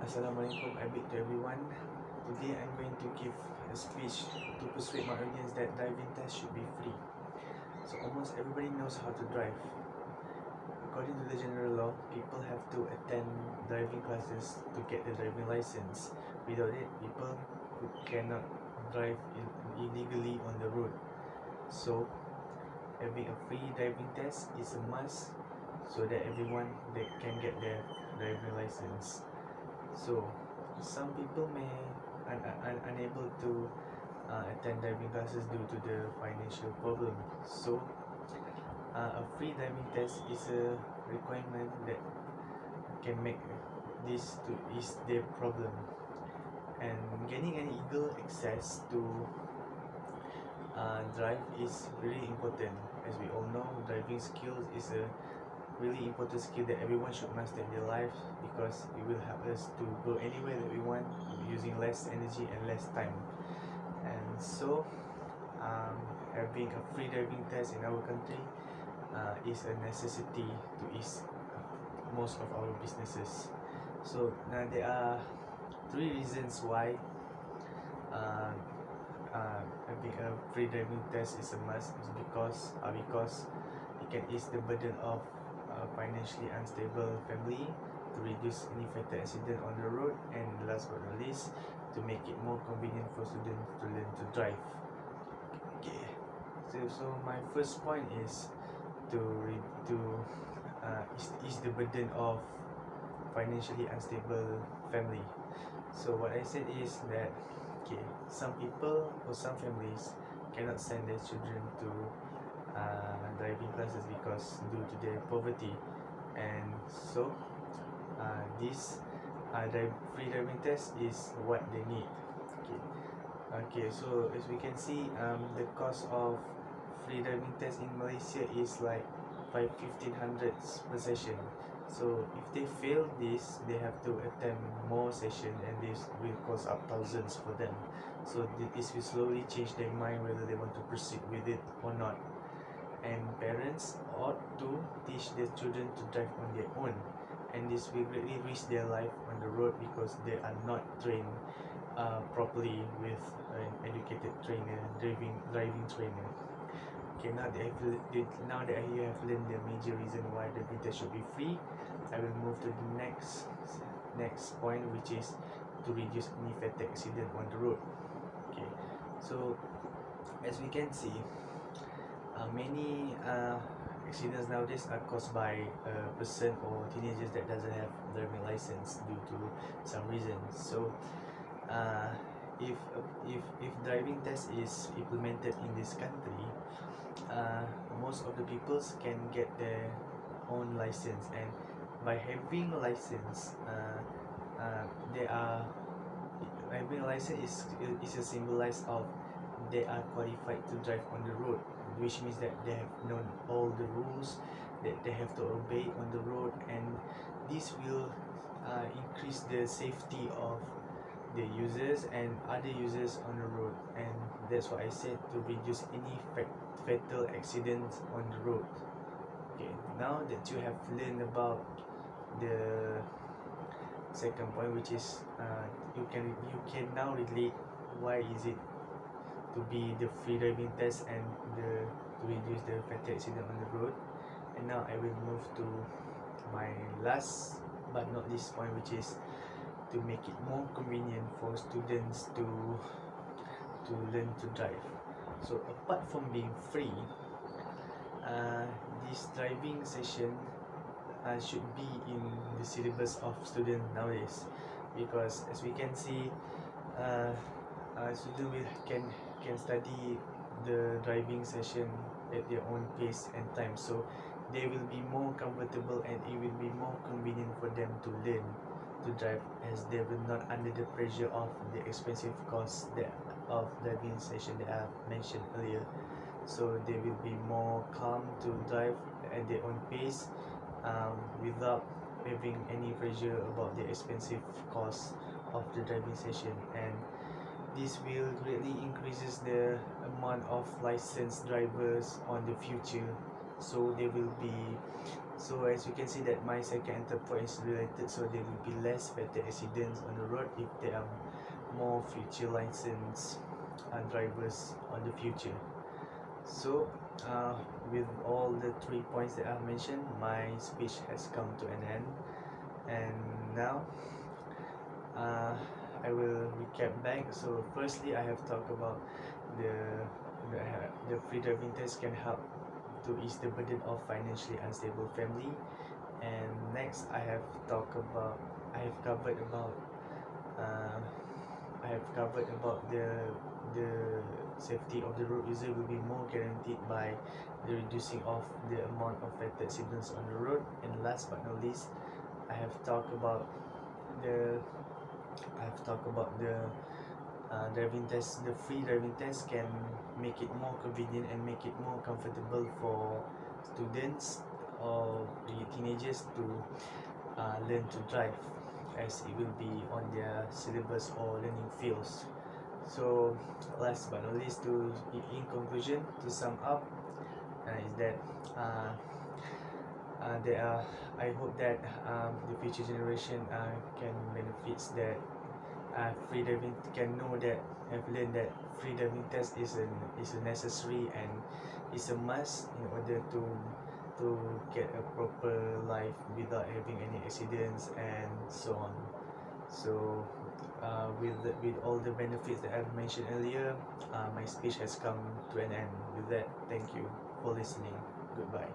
Assalamualaikum to everyone. Today I'm going to give a speech to persuade my audience that driving test should be free. So almost everybody knows how to drive. According to the general law, people have to attend driving classes to get the driving license. Without it, people cannot drive illegally on the road. So having a free driving test is a must so that everyone can get their driving license. So some people may unable to attend driving classes due to the financial problem. So a free driving test is a requirement that can make this to ease their problem. And getting an legal access to drive is really important. As we all know, driving skills is a really important skill that everyone should master in their life, because it will help us to go anywhere that we want using less energy and less time. And so having a free driving test in our country is a necessity to ease most of our businesses. So now there are three reasons why having a free driving test is a must. Is because it can ease the burden of financially unstable family, to reduce any fatal accident on the road, and last but not least, to make it more convenient for students to learn to drive. Okay, so my first point is to ease the burden of financially unstable family. So what I said is that some people or some families cannot send their children to driving classes because due to their poverty, and so this free driving test is what they need. So as we can see, the cost of free driving test in Malaysia is like 1500 per session. So if they fail this, they have to attempt more session, and this will cost up thousands for them. So this will slowly change their mind whether they want to proceed with it or not. And parents ought to teach their children to drive on their own, and this will greatly risk their life on the road because they are not trained properly with an educated trainer, driving trainer. Okay, now that you have learned the major reason why the test should be free, I will move to the next point, which is to reduce any fatal accident on the road. Okay, so as we can see, many accidents nowadays are caused by a person or teenagers that doesn't have driving license due to some reason. So if driving test is implemented in this country, most of the peoples can get their own license, and by having a license, they are having a license is a symbolize of they are qualified to drive on the road, which means that they have known all the rules that they have to obey on the road, and this will increase the safety of the users and other users on the road. And that's what I said, to reduce any fatal accidents on the road. Okay, now that you have learned about the second point, which is you can now relate why is it to be the free driving test and to reduce the fatal accident on the road. And now I will move to my last but not least point, which is to make it more convenient for students to learn to drive. So apart from being free, this driving session should be in the syllabus of students nowadays, because as we can see, students can study the driving session at their own pace and time, so they will be more comfortable and it will be more convenient for them to learn to drive, as they will not under the pressure of the expensive cost of driving session that I have mentioned earlier. So they will be more calm to drive at their own pace, without having any pressure about the expensive cost of the driving session. And this will greatly increases the amount of licensed drivers on the future, so there will be So as you can see that my second and third point is related, so there will be less fatal accidents on the road if there are more future licensed drivers on the future. So with all the 3 points that I've mentioned, my speech has come to an end, and now I will recap back. So firstly, I have talked about the the free driving test can help to ease the burden of financially unstable family. And next, I have covered about uh, the safety of the road user will be more guaranteed by the reducing of the amount of fatal accidents on the road. And last but not least, I have talked about the driving test. The free driving test can make it more convenient and make it more comfortable for students or the teenagers to learn to drive, as it will be on their syllabus or learning fields. So last but not least, in conclusion, to sum up, is that I hope that the future generation can benefits that free driving can know that have learned that free driving test is a necessary and is a must in order to get a proper life without having any accidents and so on. So with all the benefits that I've mentioned earlier, my speech has come to an end. With that, thank you for listening. Goodbye.